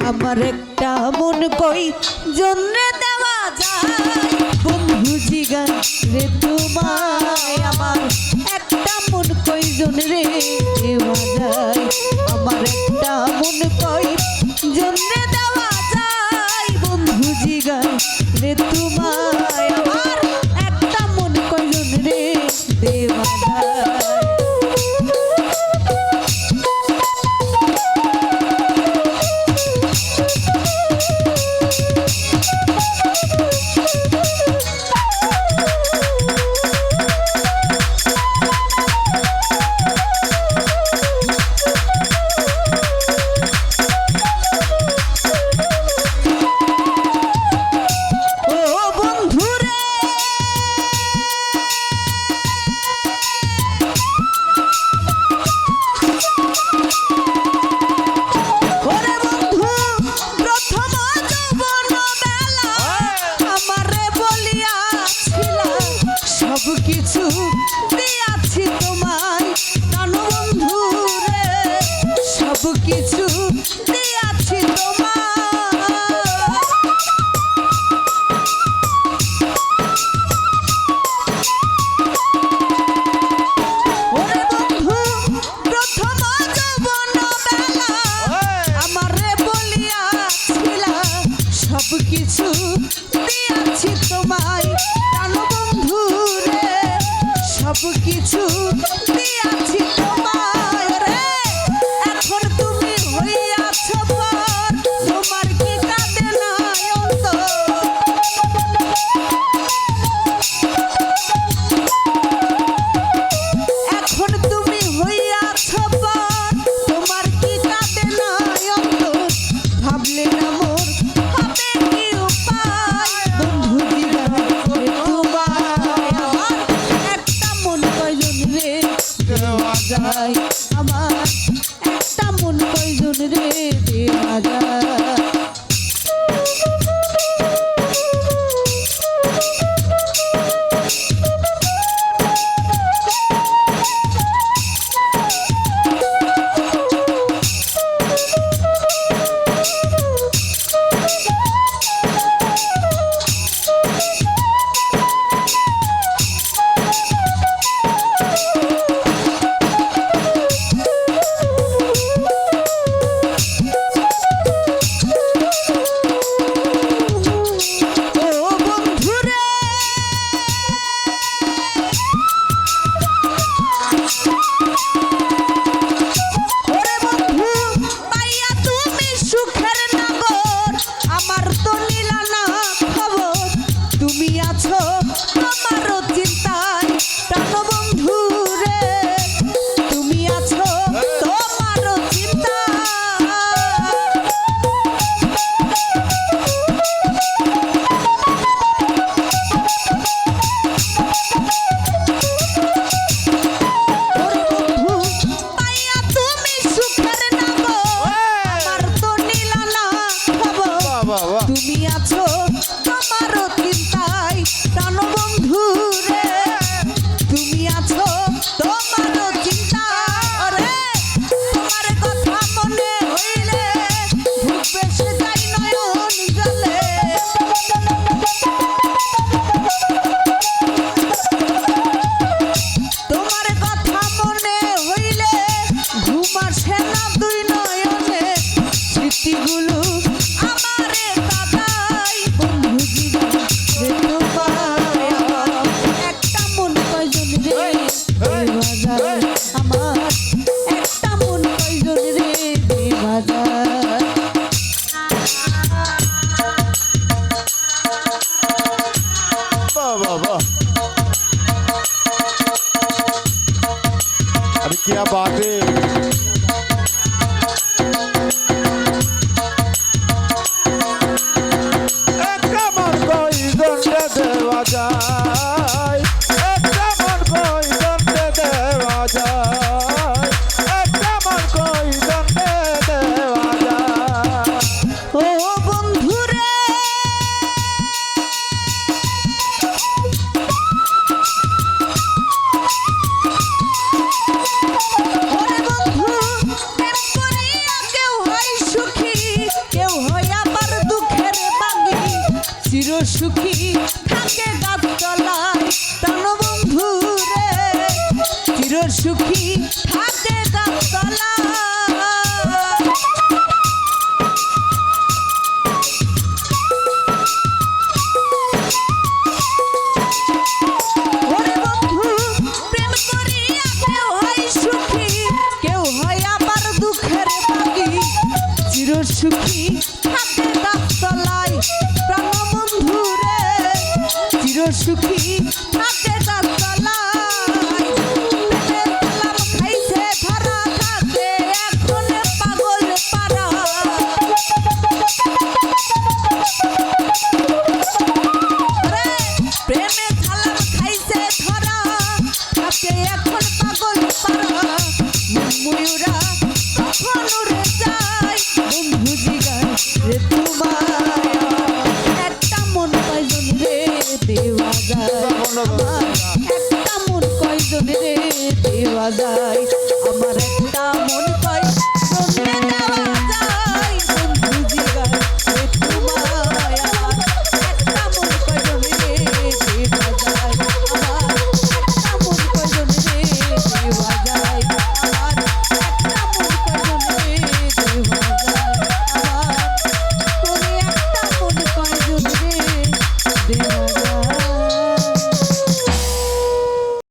আমার একটা মন কই জন্যে দেওয়া যায় বন্ধু জিগান রে তোমায় আমার একটা মন কই জন্যে দেওয়া যায় আমার একটা মন কই জন্যে দেওয়া যায় বন্ধু জিগান রে তোমায় আমার একটা মন কই জন্যে দেওয়া যায় কিছু দিয়াছি তোমায় প্রাণ বন্ধু রে সব কিছু দিয়াছি ওরে বন্ধু প্রথম যৌবন বেলা আমারে বলিয়াছিলা সব কিছু দিয়াছি তোমায় প্রাণ বন্ধু সব কিছু দিয়াছি তোমায় রে এখন তুমি হইয়াছ পর তোমার কি কাঁদে না অন্তর এখন তুমি হইয়াছ পর তোমার কি কাঁদে না অন্তর ভাবলে না মোর হবে কি উপায় বন্ধু দিবা যায় আমার একটা মন কয়জন রে দেওয়া যায় তুমি আছো তোমারও চিন্তায় প্রাণ বন্ধু রে তুমি আছো তোমারও চিন্তায় রে তোমার কথা মনে হইলে ভুবে সে যাই নয়ন জলে তোমার কথা মনে হইলে ঘুম আসে না দুই নয়নে স্মৃতিগুলো क्या बात है। সুখী থাকে গাছতলায় প্রাণ বন্ধু রে চির সুখী থাকে গাছতলায় ওরে বন্ধু প্রেম করিয়া কেউ হয় সুখী কেউ হয় আবার দুঃখের ভাগী চির সুখী থাকে গাছতলায় প্রাণ বন্ধু রে চির সুখী থাকে গাছতলায় প্রেমের কালাম খাইছে ধরা থাকে এখন পাগল পারা রে প্রেমে কালাম খাইছে ধরা থাকে এখন পাগল পারা ময়ূরা কখন উড়ে যায় বন্ধু জিগায় রে তোমায় একটা মন কয়জন রে দেওয়া যায় আমার একটা মন কয়জন রে দেওয়া যায় আমার একটা মন